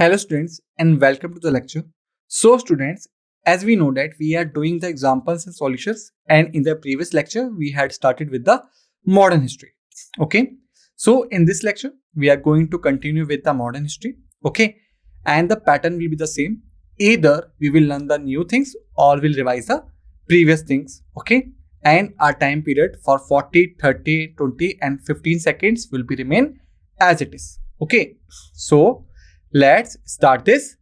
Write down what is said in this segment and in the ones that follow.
Hello students and welcome to the lecture. So students, as we know that we are doing the examples and solutions, and in the previous lecture we had started with the modern history. Okay. So in this lecture we are going to continue with the modern history. Okay. And the pattern will be the same. Either we will learn the new things or we'll revise the previous things. Okay. And our time period for 40, 30, 20 and 15 seconds will be remain as it is. Okay. So let's start this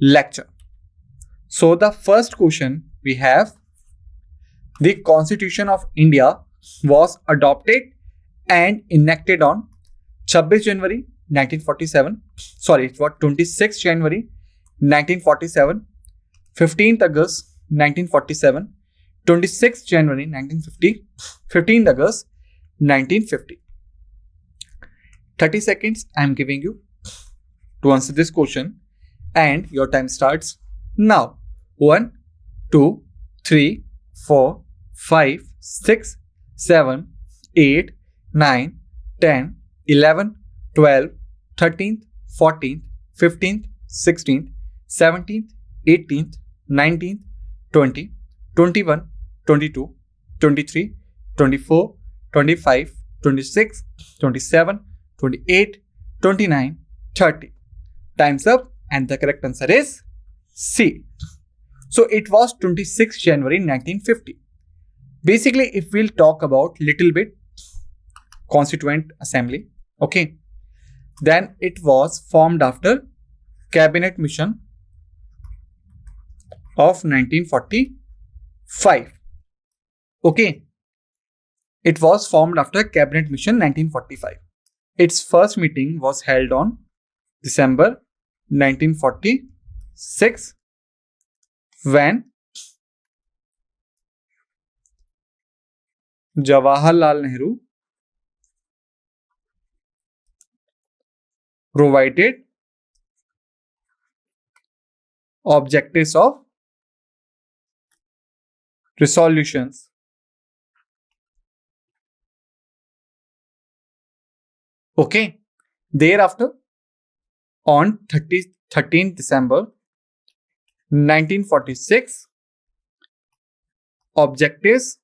lecture. So the first question we have: the Constitution of India was adopted and enacted on 26 January 1947. Sorry, it was 26 January 1947, 15th August 1947, 26 January 1950, 15th August 1950. 30 seconds I am giving you to answer this question, and your time starts now. 1, 2, 3, 4, 5, 6, 7, 8, 9, 10, 11, 12, 13th, 14th, 15th, 16th, 17th, 18th, 19th, 20, 21, 22, 23, 24, 25, 26, 27, 28, 29, 30. Time's up, and the correct answer is C. So it was 26 January 1950. Basically, if we'll talk about little bit Constituent Assembly, okay, then it was formed after Cabinet Mission of 1945. Okay, it was formed after Cabinet Mission 1945. Its first meeting was held on December 1946 when Jawaharlal Nehru provided objectives of resolutions. Okay, thereafter on 13th December 1946, objectives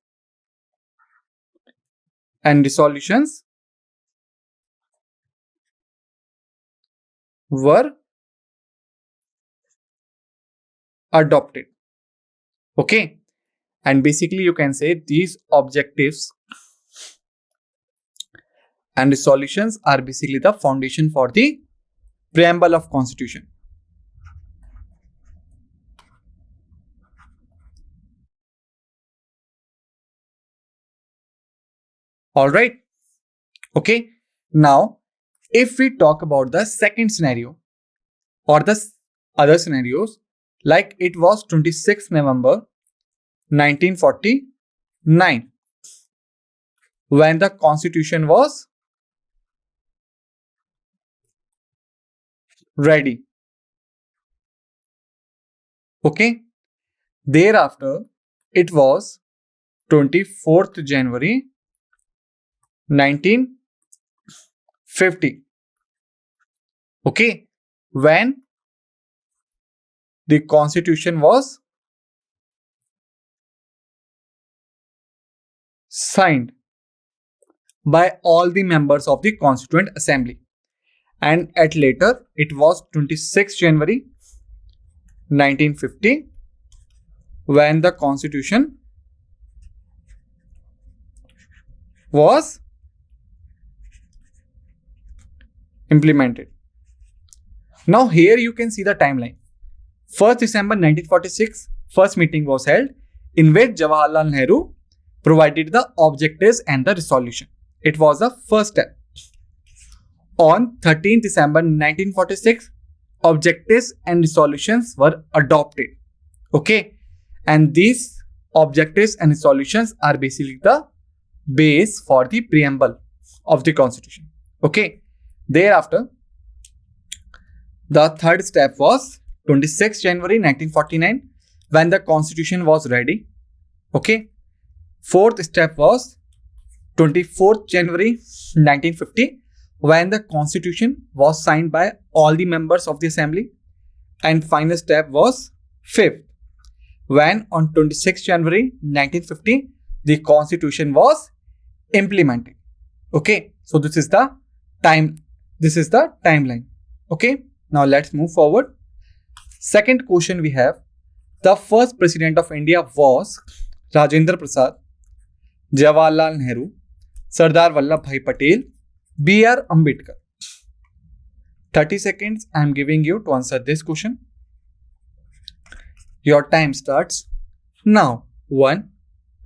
and resolutions were adopted. Okay, and basically you can say these objectives and resolutions are basically the foundation for the preamble of Constitution. All right. Okay. Now, if we talk about the second scenario or the other scenarios, like it was 26 November 1949 when the Constitution was ready. Okay. Thereafter, it was 24th January 1950. Okay. When the Constitution was signed by all the members of the Constituent Assembly. And at later, it was 26 January 1950 when the Constitution was implemented. Now here you can see the timeline. 1st December 1946, first meeting was held in which Jawaharlal Nehru provided the objectives and the resolution. It was the first step. On 13th December 1946, objectives and resolutions were adopted. Okay, and these objectives and resolutions are basically the base for the preamble of the Constitution. Okay, thereafter, the third step was 26 January 1949 when the Constitution was ready. Okay, fourth step was 24th January 1950 when the constitution was signed by all the members of the assembly. And final step was fifth, when on 26 January 1950 the constitution was implemented. Okay, so this is the timeline. Okay, now let's move forward. Second question we have, the first president of India was Rajendra Prasad, Jawaharlal Nehru, Sardar Vallabhbhai Patel, B.R. Ambedkar. 30 seconds I am giving you to answer this question. Your time starts now. 1,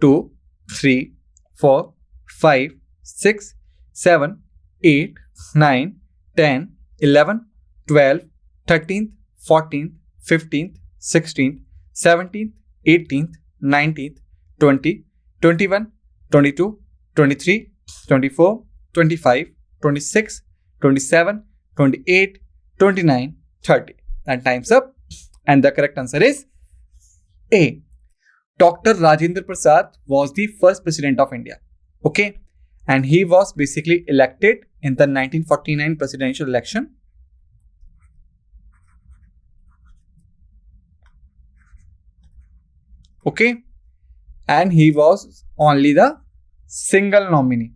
2, 3, 4, 5, 6, 7, 8, 9, 10, 11, 12, 13th, 14th, 15th, 16th, 17th, 18th, 19th, 20, 21, 22, 23, 24, 25, 26, 27, 28, 29, 30. And time's up. And the correct answer is A. Dr. Rajendra Prasad was the first president of India. Okay. And he was basically elected in the 1949 presidential election. Okay. And he was only the single nominee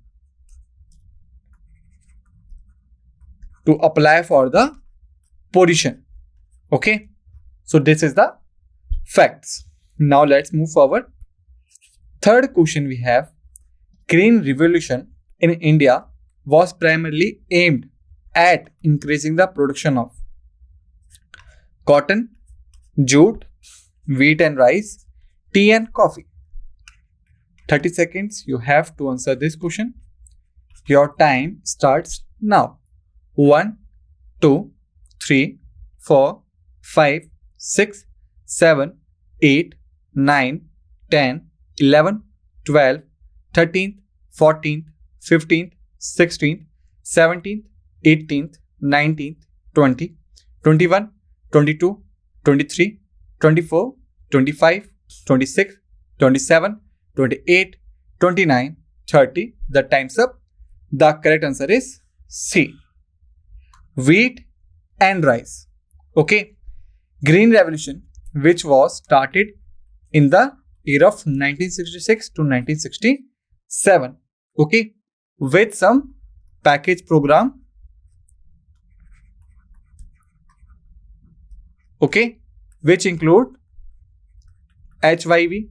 to apply for the position. Okay. So this is the facts. Now let's move forward. Third question we have, Green Revolution in India was primarily aimed at increasing the production of cotton, jute, wheat and rice, tea and coffee. 30 seconds you have to answer this question. Your time starts now. 1, 2, 3, 4, 5, 6, 7, 8, 9, 10, 11, 12, 13th, 14th, 15th, 16th, 17th, 18th, 19th, 20, 21, 22, 23, 24, 25, 26, 27, 28, 29, 30. The time's up. The correct answer is C. Wheat and rice. Okay. Green Revolution, which was started in the year of 1966 to 1967. Okay. With some package program. Okay. Which include HYV.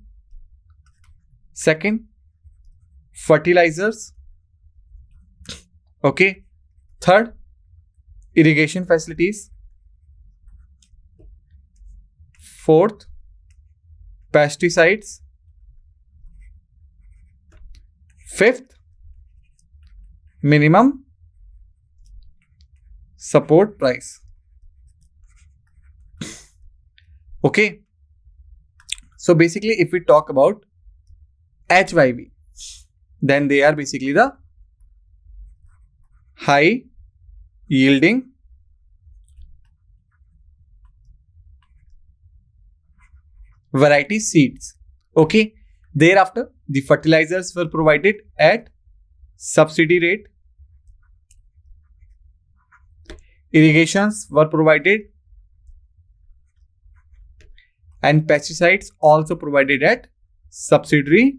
Second, fertilizers. Okay. Third, irrigation facilities. Fourth, pesticides. Fifth, minimum support price. Okay. So basically, if we talk about HYV, then they are basically the high yielding variety seeds. Okay. Thereafter, the fertilizers were provided at subsidy rate. Irrigations were provided and pesticides also provided at subsidiary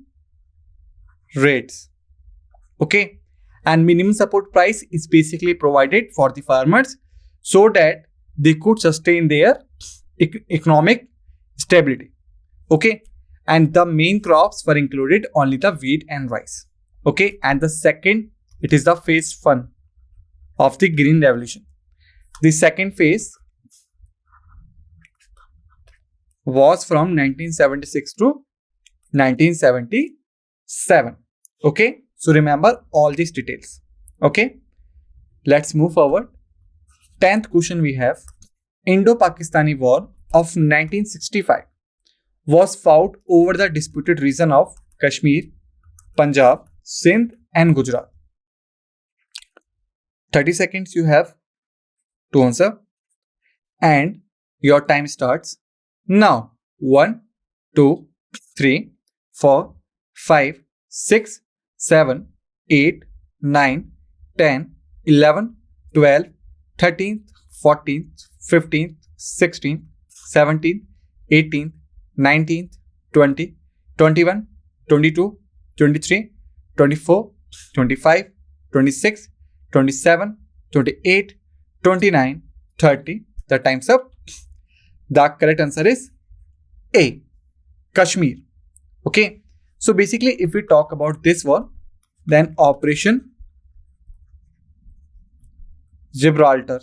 rates. Okay. And minimum support price is basically provided for the farmers so that they could sustain their economic stability. Okay. And the main crops were included only the wheat and rice. Okay. And the second, it is the phase 1 of the Green Revolution. The second phase was from 1976 to 1977. Okay. So remember all these details. Okay. Let's move forward. 10th question we have. Indo-Pakistani War of 1965 was fought over the disputed region of Kashmir, Punjab, Sindh and Gujarat. 30 seconds you have to answer. And your time starts now. 1, 2, 3, 4, 5, 6, 7, 8, 9, 10, 11th, 12th, 13th, 14th, 15th, 16th, 17th, 18th, 19th, 20, 21, 22, 23, 24, 25, 26, 27, 28, 29, 30. The time's up. The correct answer is A. Kashmir. Okay. So basically, if we talk about this war, then Operation Gibraltar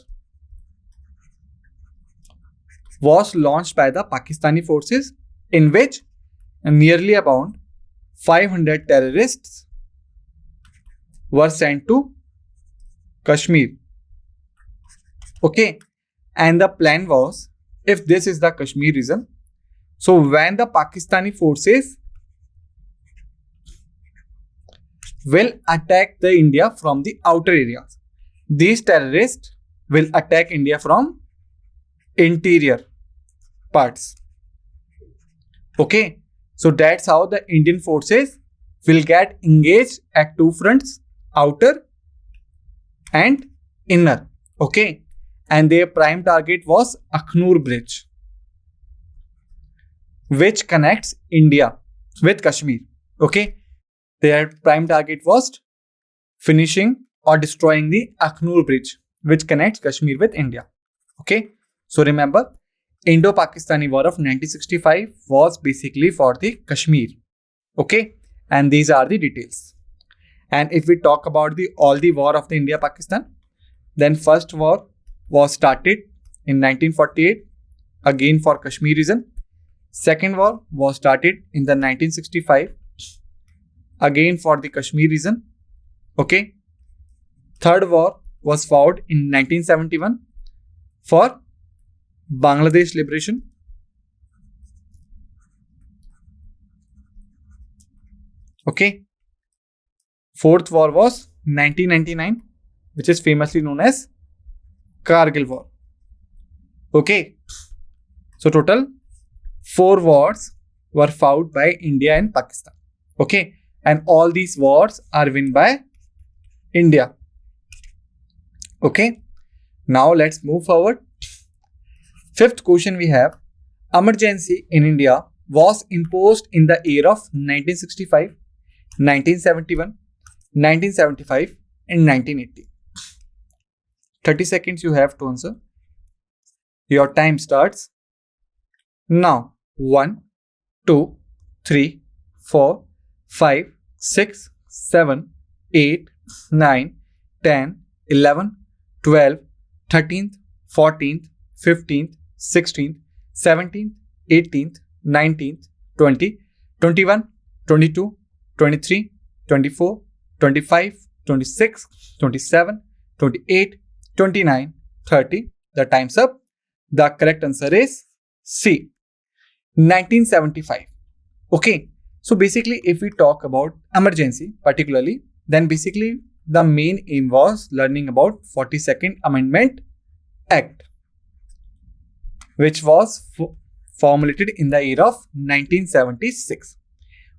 was launched by the Pakistani forces, in which nearly about 500 terrorists were sent to Kashmir. Okay. And the plan was, if this is the Kashmir region, so when the Pakistani forces will attack the India from the outer areas, these terrorists will attack India from interior parts. Okay, so that's how the Indian forces will get engaged at two fronts, outer and inner. Okay, and their prime target was Akhnur Bridge, which connects India with Kashmir. Okay, their prime target was finishing or destroying the Akhnur Bridge, which connects Kashmir with India. Okay, so remember, Indo-Pakistani War of 1965 was basically for the Kashmir. Okay, and these are the details. And if we talk about all the war of the India-Pakistan, then first war was started in 1948, again for Kashmir region. Second war was started in the 1965, again for the Kashmir region. Okay. Third war was fought in 1971 for Bangladesh liberation. Okay. Fourth war was 1999, which is famously known as Kargil War. Okay. So total 4 wars were fought by India and Pakistan. Okay. And all these wars are won by India. Okay. Now let's move forward. Fifth question we have. Emergency in India was imposed in the year of 1965, 1971, 1975 and 1980. 30 seconds you have to answer. Your time starts now. 1, 2, 3, 4, 5, 6, 7, 8, 9, 10, 11, 12, 13th, 14th, 15th, 16th, 17th, 18th, 19th, 20, 21, 22, 23, 24, 25, 26, 27, 28, 29, 30. The time's up. The correct answer is C. 1975. Okay. So basically, if we talk about emergency particularly, then basically the main aim was learning about 42nd Amendment Act, which was formulated in the year of 1976.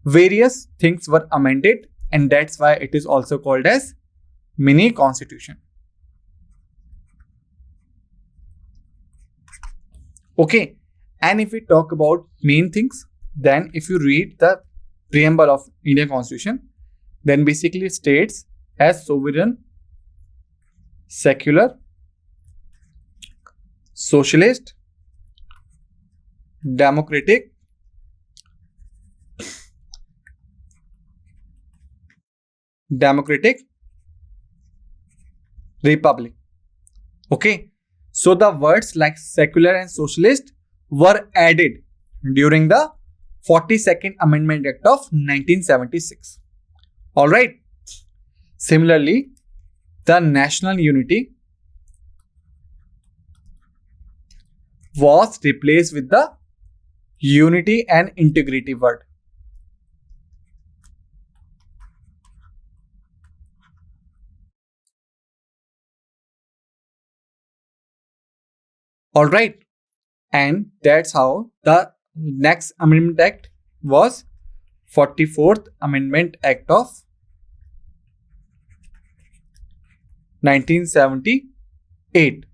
Various things were amended, and that's why it is also called as mini constitution. Okay, and if we talk about main things, then if you read the preamble of Indian Constitution, then basically it states as sovereign, secular, socialist, democratic, republic. Okay, so the words like secular and socialist were added during the 42nd Amendment Act of 1976. Alright. Similarly, the national unity was replaced with the unity and integrity word. Alright. And that's how the next Amendment Act was 44th Amendment Act of 1978.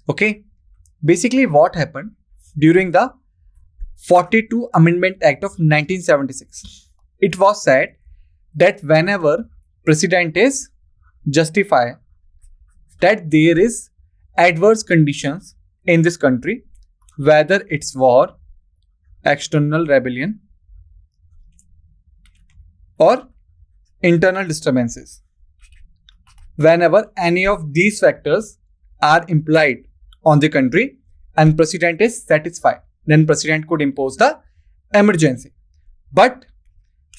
Okay, basically what happened during the 42 Amendment Act of 1976, it was said that whenever president is justify that there is adverse conditions in this country, whether it's war, external rebellion, or internal disturbances, whenever any of these factors are implied on the country and president is satisfied, then president could impose the emergency. But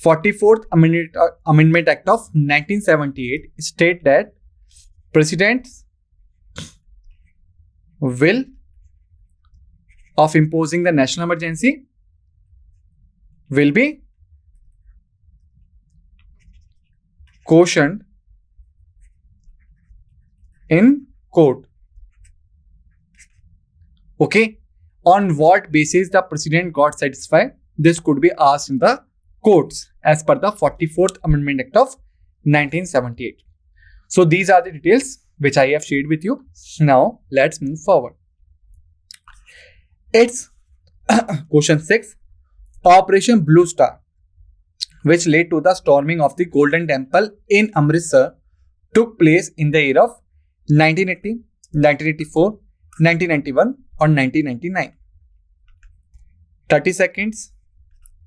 44th Amendment Act of 1978 state that president's will of imposing the national emergency will be cautioned in court. Okay, on what basis the president got satisfied? This could be asked in the courts as per the 44th Amendment Act of 1978. So these are the details which I have shared with you. Now let's move forward. It's question 6. Operation Blue Star, which led to the storming of the Golden Temple in Amritsar, took place in the year of 1980, 1984, 1991 or 1999. 30 seconds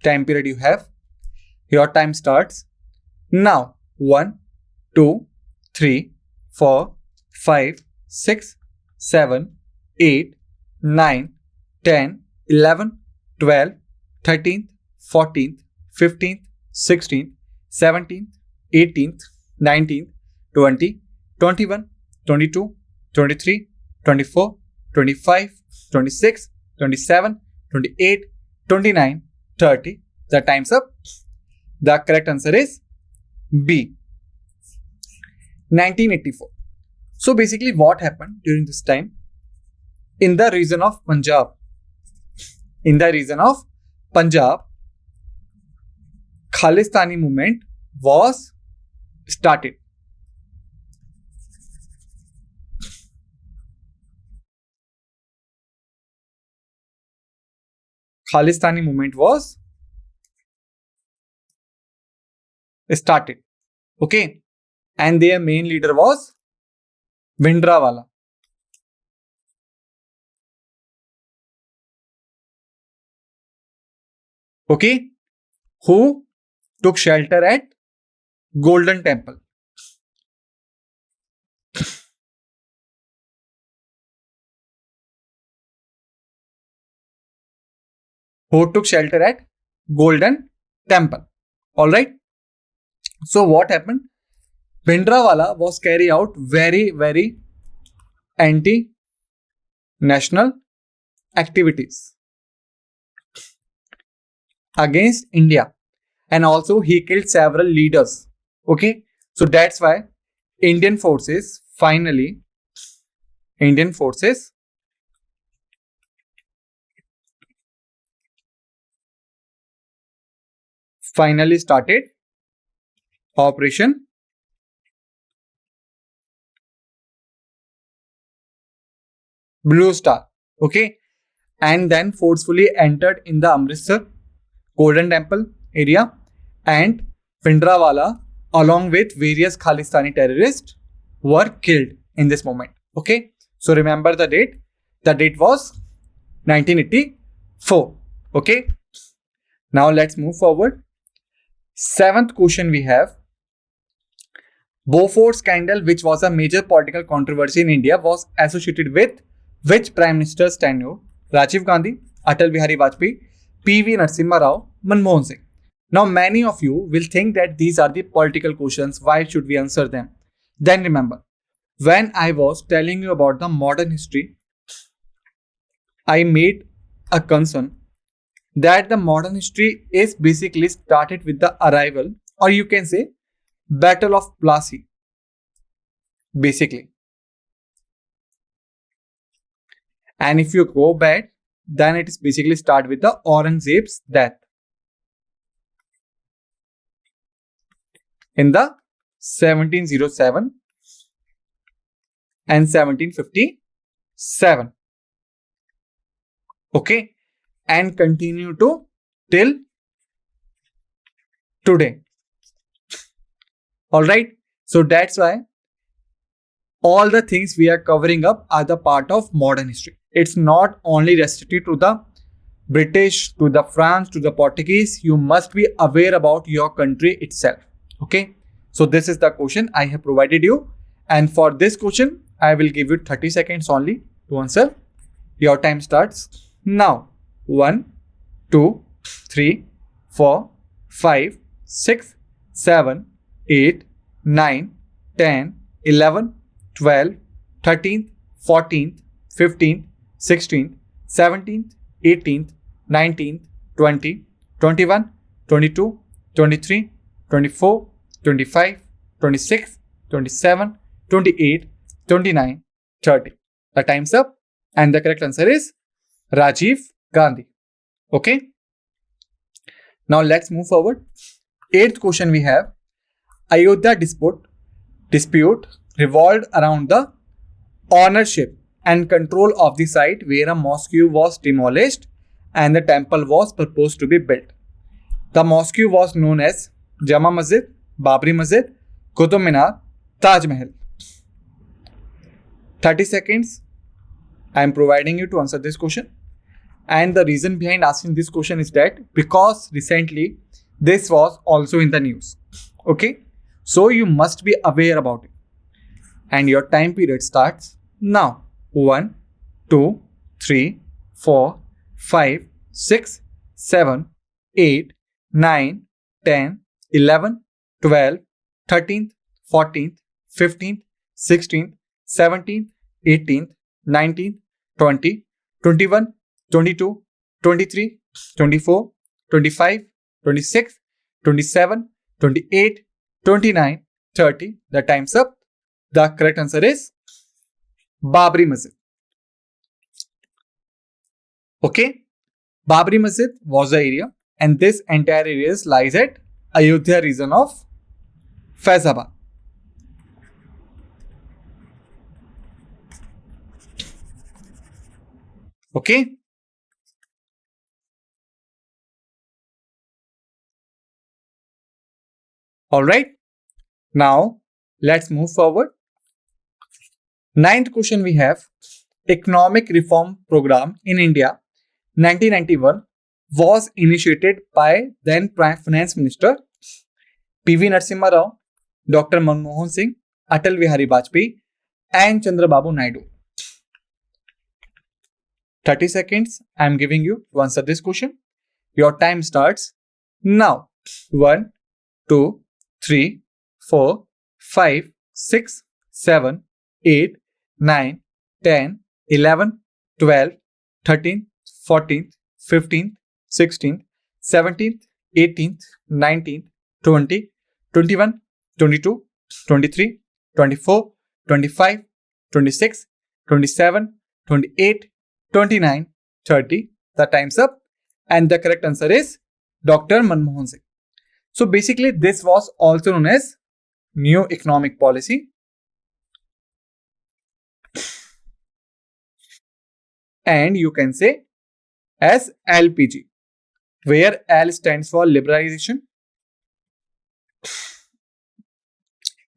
time period you have. Your time starts now. 1, 2, 3, 4, 5, 6, 7, 8, 9, 10, 11, 12, 13th, 14th, 15th, 16th, 17th, 18th, 19th, 20, 21, 22, 23, 24, 25, 26, 27, 28, 29, 30. The time's up. The correct answer is B. 1984. So basically what happened during this time? In the region of Punjab, Khalistani movement was started. Khalistani movement was started. Okay, and their main leader was Bhindranwala. Okay, who took shelter at Golden Temple. Who took shelter at Golden Temple. Alright. So what happened? Bhindranwala was carrying out very anti-national activities against India, and also he killed several leaders. Okay, so that's why Indian forces finally started Operation Blue Star. Okay, and then forcefully entered in the Amritsar Golden Temple area, and Bhindranwala along with various Khalistani terrorists were killed in this moment. Okay, so remember the date. The date was 1984. Okay, now let's move forward. 7th question we have. Bofors scandal, which was a major political controversy in India, was associated with which Prime Minister's tenure? Rajiv Gandhi, Atal Bihari Vajpayee, P.V. Narasimha Rao, Manmohan Singh. Now many of you will think that these are the political questions. Why should we answer them? Then remember, when I was telling you about the modern history, I made a concern that the modern history is basically started with the arrival, or you can say Battle of Plassey, basically. And if you go back, then it is basically start with the Aurangzeb's death in the 1707 and 1757. Okay, and continue to till today. All right, so that's why all the things we are covering up are the part of modern history. It's not only restricted to the British, to the France, to the Portuguese. You must be aware about your country itself. Okay, so this is the question I have provided you, and for this question I will give you 30 seconds only to answer. Your time starts now. 1, 2, 3, 4, 5, 6, 7, 8, 9, 10, 11, 12, 13th, 14th, 15th, 16th, 17th, 18th, 19th, 20, 21, 22, 23, 24, 25, 26, 27, 28, 29, 30. The time's up, and the correct answer is Rajiv Gandhi. Okay. Now let's move forward. 8th question we have: Ayodhya dispute revolved around the ownership and control of the site where a mosque was demolished and the temple was proposed to be built. The mosque was known as Jama Masjid, Babri Masjid, Qutub Minar, Taj Mahal. 30 seconds I am providing you to answer this question. And the reason behind asking this question is that because recently this was also in the news. Okay, so you must be aware about it. And your time period starts now. 1, 2, 3, 4, 5, 6, 7, 8, 9, 10, 11, 12, 13th, 14th, 15th, 16th, 17th, 18th, 19th, 20, 21, 22, 23, 24, 25, 26, 27, 28, 29, 30. The time's up. The correct answer is Babri Masjid. Okay, Babri Masjid was the area, and this entire area lies at Ayodhya region of Faizabad. Okay. All right. Now let's move forward. 9th question we have: Economic Reform Program in India 1991 was initiated by then Prime Finance Minister P.V. Narasimha Rao, Dr. Manmohan Singh, Atal Bihari Vajpayee, and Chandrababu Naidu. 30 seconds I am giving you to answer this question. Your time starts now. 1, 2, 3, 4, 5, 6, 7, 8, 9, 10, 11, 12, 13, 14th, 15th, 16th, 17th, 18th, 19th, 20, 21, 22, 23, 24, 25, 26, 27, 28, 29, 30. The time's up, and the correct answer is Dr. Manmohan Singh. So basically this was also known as New Economic Policy. And you can say as LPG, where L stands for liberalization,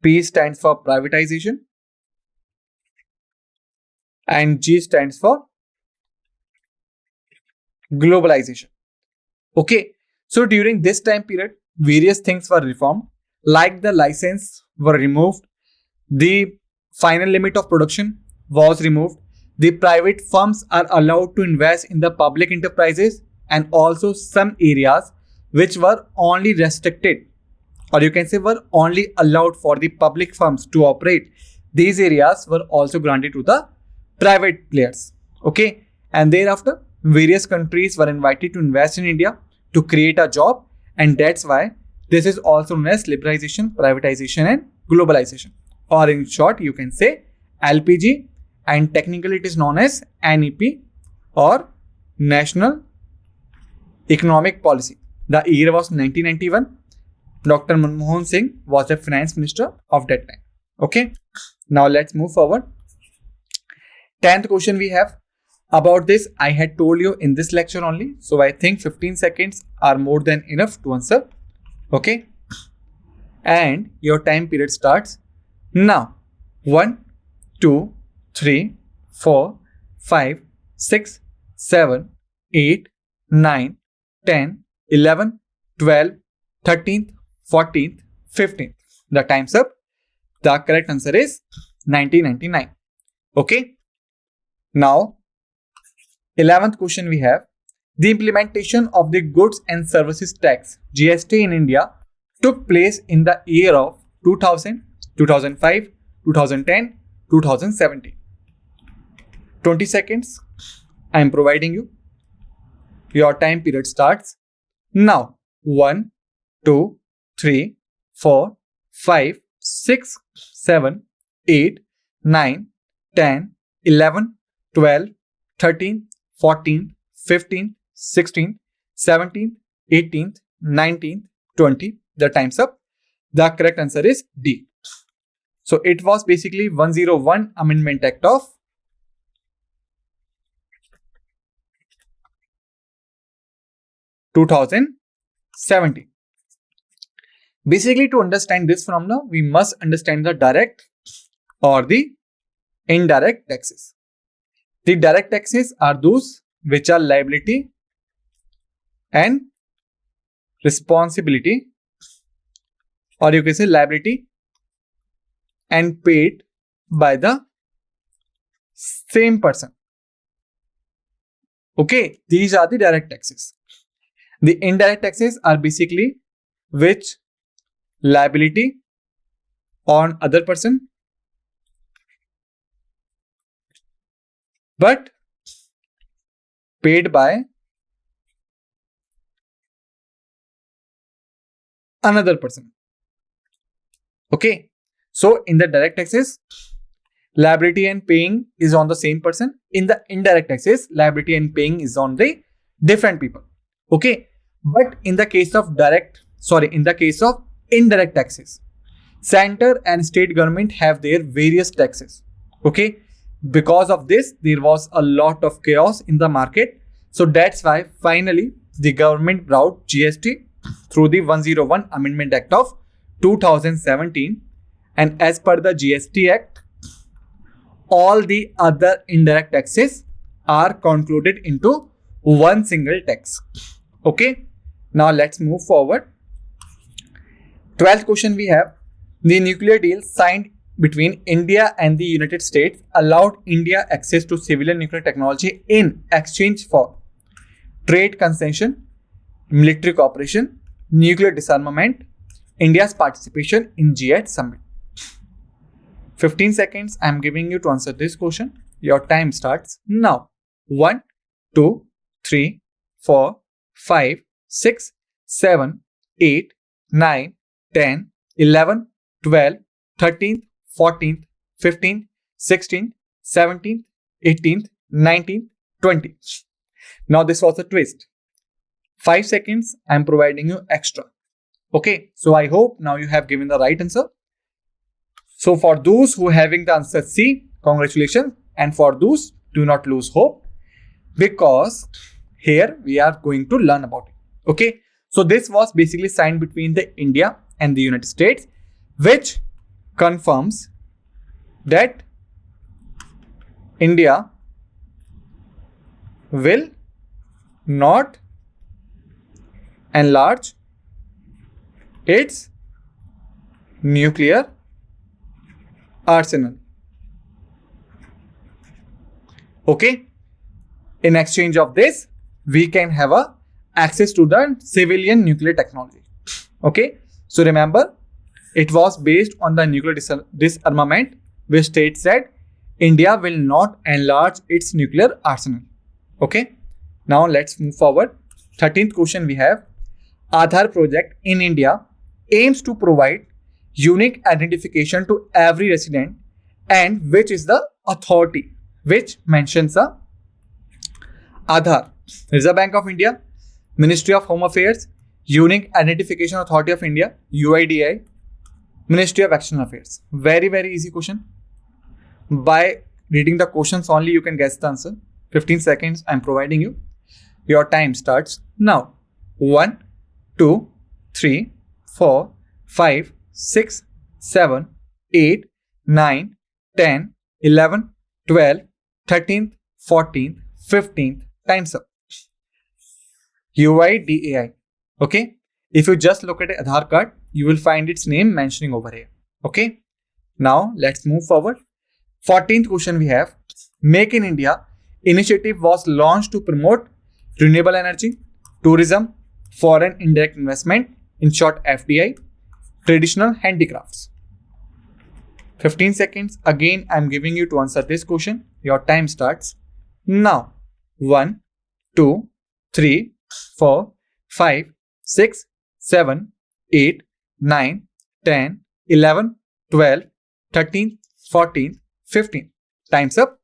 P stands for privatization, and G stands for globalization. Okay, so during this time period, various things were reformed, like the license were removed, the final limit of production was removed, the private firms are allowed to invest in the public enterprises, and also some areas which were only restricted, or you can say were only allowed for the public firms to operate. These areas were also granted to the private players. Okay, and thereafter various countries were invited to invest in India to create a job, and that's why this is also known as liberalization, privatization, and globalization, or in short you can say LPG, and technically it is known as NEP or National Economic Policy. The year was 1991. Dr. Manmohan Singh was the finance minister of that time. Okay. Now let's move forward. 10th question we have. About this, I had told you in this lecture only. So I think 15 seconds are more than enough to answer. Okay. And your time period starts now. 1, 2, 3, 4, 5, 6, 7, 8, 9, 10, 11, 12, 13th, 14th, 15th. The time's up. The correct answer is 1999. Okay. Now, 11th question we have. The implementation of the Goods and Services Tax GST in India took place in the year of 2000, 2005, 2010, 2017. 20 seconds. I am providing you. Your time period starts now. 1, 2, 3, 4, 5, 6, 7, 8, 9, 10, 11, 12, 13, 14, 15, 16, 17, 18, 19, 20. The time's up. The correct answer is D. So it was basically 101 Amendment Act of 2017. Basically, to understand this phenomena, we must understand the direct or the indirect taxes. The direct taxes are those which are liability and responsibility, or you can say liability and paid by the same person. Okay, these are the direct taxes. The indirect taxes are basically which liability on other person but paid by another person. Okay, so in the direct taxes, liability and paying is on the same person. In the indirect taxes, liability and paying is on the different people. Okay, but in the case of indirect taxes, center and state government have their various taxes. Okay, because of this, there was a lot of chaos in the market. So that's why finally the government brought GST through the 101 Amendment Act of 2017. And as per the GST Act, all the other indirect taxes are concluded into one single tax. Okay, now let's move forward. 12th question we have. The nuclear deal signed between India and the United States allowed India access to civilian nuclear technology in exchange for trade concession, military cooperation, nuclear disarmament, India's participation in G8 summit. 15 seconds I am giving you to answer this question. Your time starts now. 1, 2, 3, 4, 5, 6, 7, 8, 9, 10, 11, 12, 13th, 14th, 15th, 16th, 17th, 18th, 19th, 20th. Now this was a twist. 5 seconds I am providing you extra. Okay, so I hope now you have given the right answer. So for those who are having the answer C, congratulations. And for those, do not lose hope, because here we are going to learn about it. Okay, so this was basically signed between the India and the United States, which confirms that India will not enlarge its nuclear arsenal. Okay, in exchange of this, we can have access to the civilian nuclear technology. Okay, so remember, it was based on the nuclear disarmament, which states that India will not enlarge its nuclear arsenal. Okay, now let's move forward. 13th question we have. Aadhaar project in India aims to provide unique identification to every resident, and which is the authority which mentions the Aadhaar? Reserve Bank of India, Ministry of Home Affairs, Unique Identification Authority of India, UIDAI, Ministry of External Affairs. Very, very easy question. By reading the questions only, you can guess the answer. 15 seconds I'm providing you. Your time starts now. 1, 2, 3, 4, 5, 6, 7, 8, 9, 10, 11, 12, 13th, 14th, 15th. Time's up. UIDAI. Okay. If you just look at an Aadhaar card, you will find its name mentioning over here. Okay. Now let's move forward. 14th question we have. Make in India initiative was launched to promote renewable energy, tourism, foreign indirect investment, in short FDI, traditional handicrafts. 15 seconds. Again, I'm giving you to answer this question. Your time starts now. 1, 2, 3, 4, 5, 6, 7, 8, 9, 10, 11, 12, 13, 14, 15. Time's up.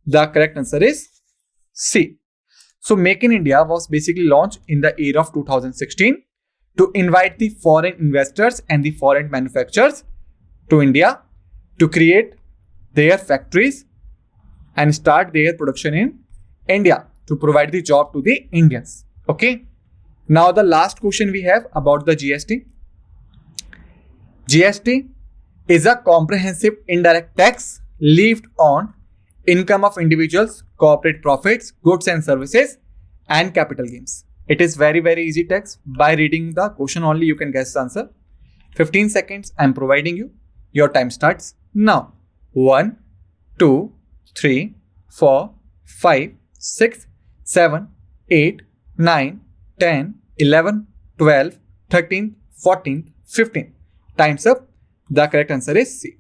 The correct answer is C. So Make in India was basically launched in the year of 2016 to invite the foreign investors and the foreign manufacturers to India to create their factories and start their production in India to provide the job to the Indians. Okay. Now the last question we have about the GST. GST is a comprehensive indirect tax levied on income of individuals, corporate profits, goods and services, and capital gains. It is very, very easy tax. By reading the question only, you can guess the answer. 15 seconds I am providing you. Your time starts now. 1, 2, 3, 4, 5, 6, 7, 8, 9, 10, 11, 12, 13, 14, 15. Time's up. The correct answer is C.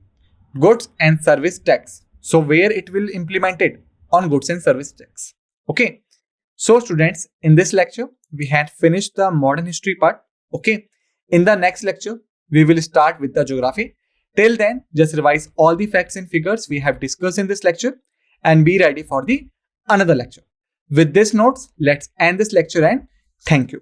Goods and service tax. So where it will implemented? On goods and service tax. Okay. So students, in this lecture, we had finished the modern history part. Okay. In the next lecture, we will start with the geography. Till then, just revise all the facts and figures we have discussed in this lecture and be ready for the another lecture. With this notes, let's end this lecture and thank you.